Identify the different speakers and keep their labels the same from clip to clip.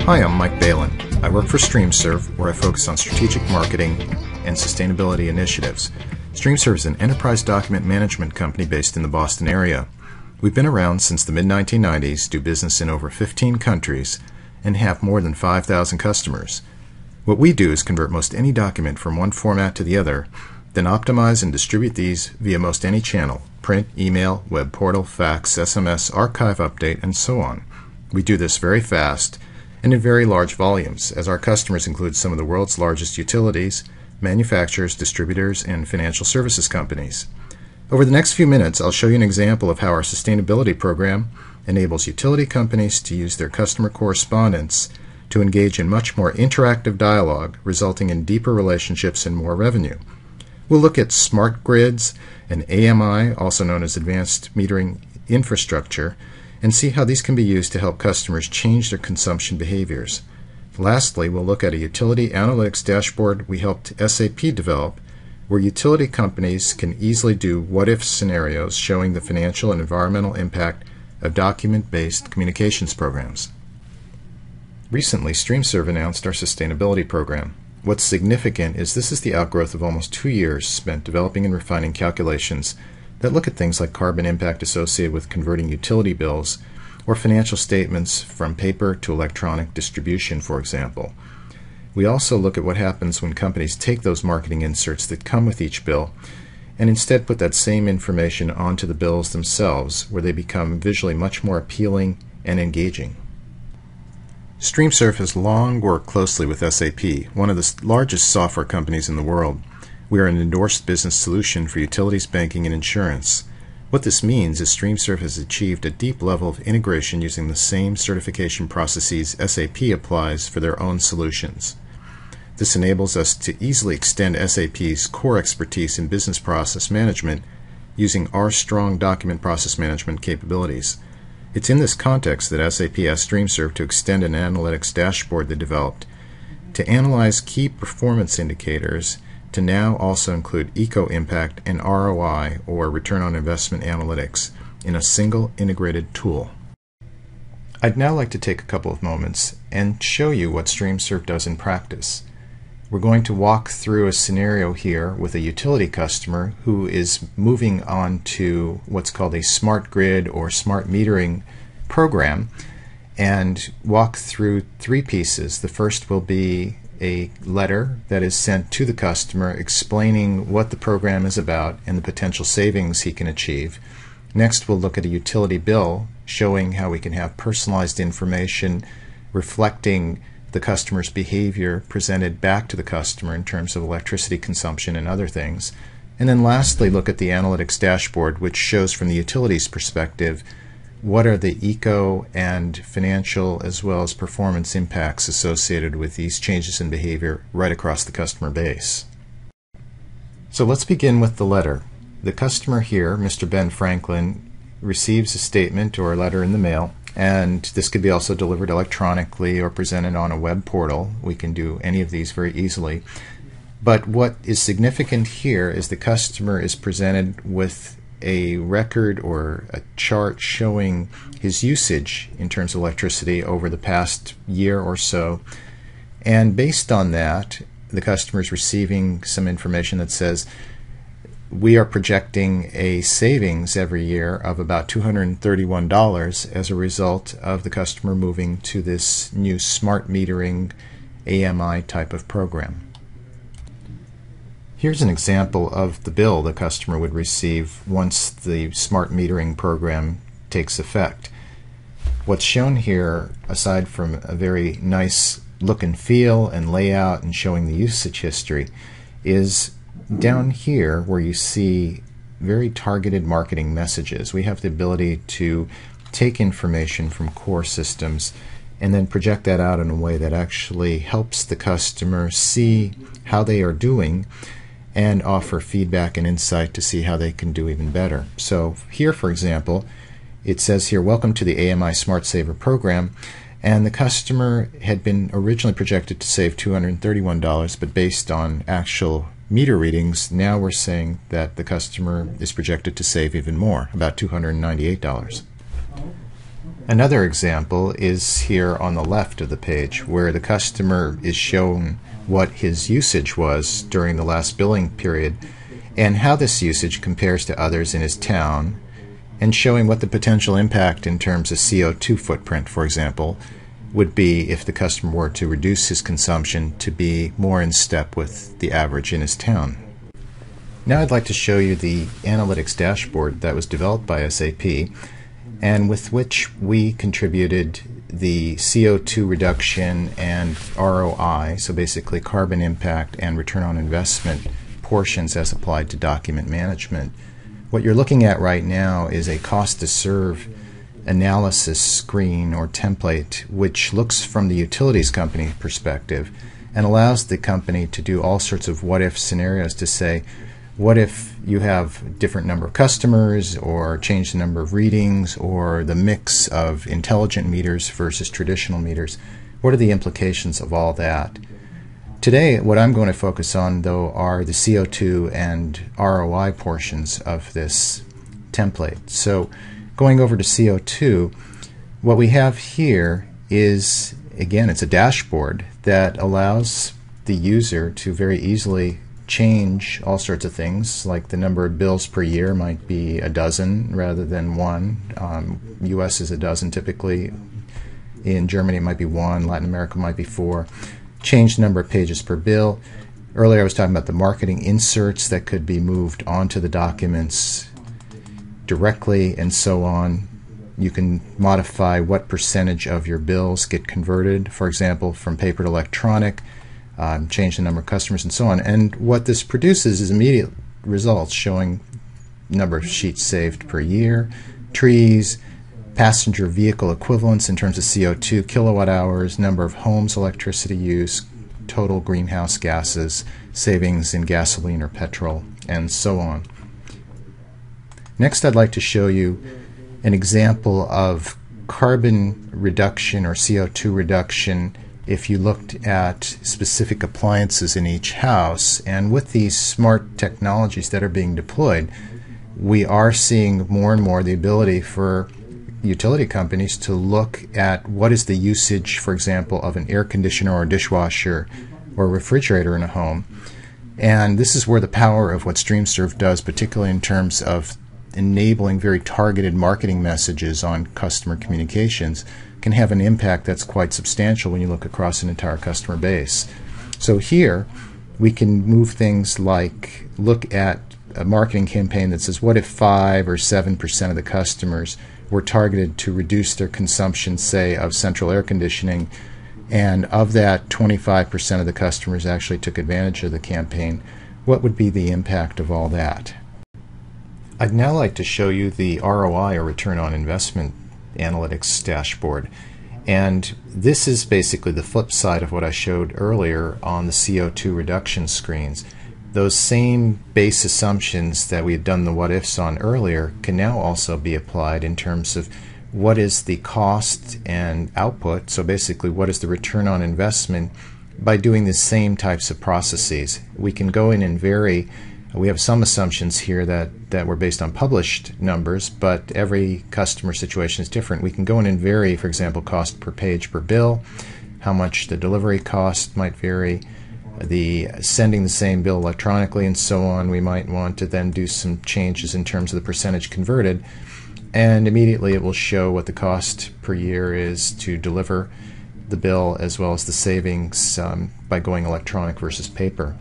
Speaker 1: Hi, I'm Mike Balin. I work for StreamServe, where I focus on strategic marketing and sustainability initiatives. StreamServe is an enterprise document management company based in the Boston area. We've been around since the mid-1990s, do business in over 15 countries, and have more than 5,000 customers. What we do is convert most any document from one format to the other, then optimize and distribute these via most any channel: print, email, web portal, fax, SMS, archive update, and so on. We do this very fast and in very large volumes, as our customers include some of the world's largest utilities, manufacturers, distributors, and financial services companies. Over the next few minutes, I'll show you an example of how our sustainability program enables utility companies to use their customer correspondence to engage in much more interactive dialogue, resulting in deeper relationships and more revenue. We'll look at smart grids and AMI, also known as advanced metering infrastructure, and see how these can be used to help customers change their consumption behaviors. Lastly, we'll look at a utility analytics dashboard we helped SAP develop, where utility companies can easily do what-if scenarios showing the financial and environmental impact of document-based communications programs. Recently, StreamServe announced our sustainability program. What's significant is this is the outgrowth of almost 2 years spent developing and refining calculations that look at things like carbon impact associated with converting utility bills or financial statements from paper to electronic distribution, for example. We also look at what happens when companies take those marketing inserts that come with each bill and instead put that same information onto the bills themselves, where they become visually much more appealing and engaging. StreamServe has long worked closely with SAP, one of the largest software companies in the world. We are an endorsed business solution for utilities, banking, and insurance. What this means is StreamServe has achieved a deep level of integration using the same certification processes SAP applies for their own solutions. This enables us to easily extend SAP's core expertise in business process management using our strong document process management capabilities. It's in this context that SAP asked StreamServe to extend an analytics dashboard they developed to analyze key performance indicators to now also include eco-impact and ROI, or return on investment analytics, in a single integrated tool. I'd now like to take a couple of moments and show you what StreamServe does in practice. We're going to walk through a scenario here with a utility customer who is moving on to what's called a smart grid or smart metering program, and walk through 3 pieces. The first will be a letter that is sent to the customer explaining what the program is about and the potential savings he can achieve. Next, we'll look at a utility bill showing how we can have personalized information reflecting the customer's behavior presented back to the customer in terms of electricity consumption and other things. And then lastly, look at the analytics dashboard, which shows from the utility's perspective what are the eco and financial as well as performance impacts associated with these changes in behavior right across the customer base. So let's begin with the letter. The customer here, Mr. Ben Franklin, receives a statement or a letter in the mail, and this could be also delivered electronically or presented on a web portal. We can do any of these very easily. But what is significant here is the customer is presented with a record or a chart showing his usage in terms of electricity over the past year or so. And based on that, the customer is receiving some information that says we are projecting a savings every year of about $231 as a result of the customer moving to this new smart metering AMI type of program. Here's an example of the bill the customer would receive once the smart metering program takes effect. What's shown here, aside from a very nice look and feel and layout and showing the usage history, is down here where you see very targeted marketing messages. We have the ability to take information from core systems and then project that out in a way that actually helps the customer see how they are doing and offer feedback and insight to see how they can do even better. So here, for example, it says here, welcome to the AMI Smart Saver program, and the customer had been originally projected to save $231, but based on actual meter readings, now we're saying that the customer is projected to save even more, about $298. Another example is here on the left of the page, where the customer is shown what his usage was during the last billing period and how this usage compares to others in his town, and showing what the potential impact in terms of CO2 footprint, for example, would be if the customer were to reduce his consumption to be more in step with the average in his town. Now I'd like to show you the analytics dashboard that was developed by SAP and with which we contributed the CO2 reduction and ROI, so basically carbon impact and return on investment portions as applied to document management. What you're looking at right now is a cost to serve analysis screen or template which looks from the utilities company perspective and allows the company to do all sorts of what-if scenarios to say, what if you have different number of customers, or change the number of readings, or the mix of intelligent meters versus traditional meters? What are the implications of all that? Today, what I'm going to focus on, though, are the CO2 and ROI portions of this template. So, going over to CO2, what we have here is, again, it's a dashboard that allows the user to very easily change all sorts of things, like the number of bills per year might be a dozen rather than one. US is a dozen typically. In Germany it might be one. Latin America might be four. Change the number of pages per bill. Earlier I was talking about the marketing inserts that could be moved onto the documents directly and so on. You can modify what percentage of your bills get converted, for example, from paper to electronic. Change the number of customers and so on. And what this produces is immediate results showing number of sheets saved per year, trees, passenger vehicle equivalents in terms of CO2, kilowatt hours, number of homes, electricity use, total greenhouse gases, savings in gasoline or petrol, and so on. Next, I'd like to show you an example of carbon reduction or CO2 reduction if you looked at specific appliances in each house. And with these smart technologies that are being deployed, we are seeing more and more the ability for utility companies to look at what is the usage, for example, of an air conditioner or a dishwasher or a refrigerator in a home. And this is where the power of what StreamServe does, particularly in terms of enabling very targeted marketing messages on customer communications, can have an impact that's quite substantial when you look across an entire customer base. So here we can move things like look at a marketing campaign that says, what if 5 or 7% of the customers were targeted to reduce their consumption, say, of central air conditioning, and of that 25% of the customers actually took advantage of the campaign? What would be the impact of all that? I'd now like to show you the ROI, or return on investment, analytics dashboard. And this is basically the flip side of what I showed earlier on the CO2 reduction screens. Those same base assumptions that we had done the what-ifs on earlier can now also be applied in terms of what is the cost and output, so basically what is the return on investment by doing the same types of processes. We can go in and vary. We have some assumptions here that were based on published numbers, but every customer situation is different. We can go in and vary, for example, cost per page per bill, how much the delivery cost might vary, the sending the same bill electronically, and so on. We might want to then do some changes in terms of the percentage converted, and immediately it will show what the cost per year is to deliver the bill, as well as the savings by going electronic versus paper.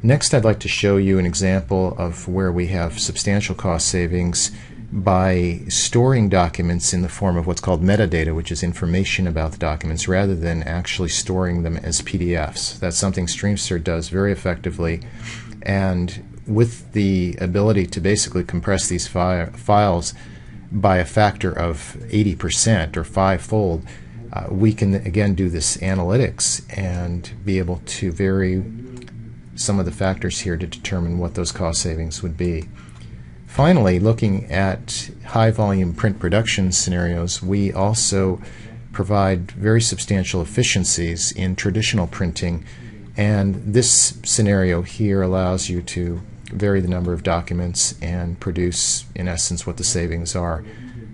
Speaker 1: Next, I'd like to show you an example of where we have substantial cost savings by storing documents in the form of what's called metadata, which is information about the documents, rather than actually storing them as PDFs. That's something StreamServe does very effectively, and with the ability to basically compress these files by a factor of 80% or fivefold, we can again do this analytics and be able to vary some of the factors here to determine what those cost savings would be. Finally, looking at high volume print production scenarios, we also provide very substantial efficiencies in traditional printing, and this scenario here allows you to vary the number of documents and produce, in essence, what the savings are.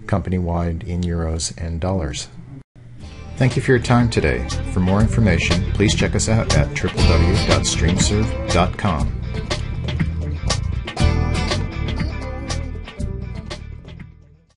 Speaker 1: company-wide in euros and dollars. Thank you for your time today. For more information, please check us out at www.streamserve.com.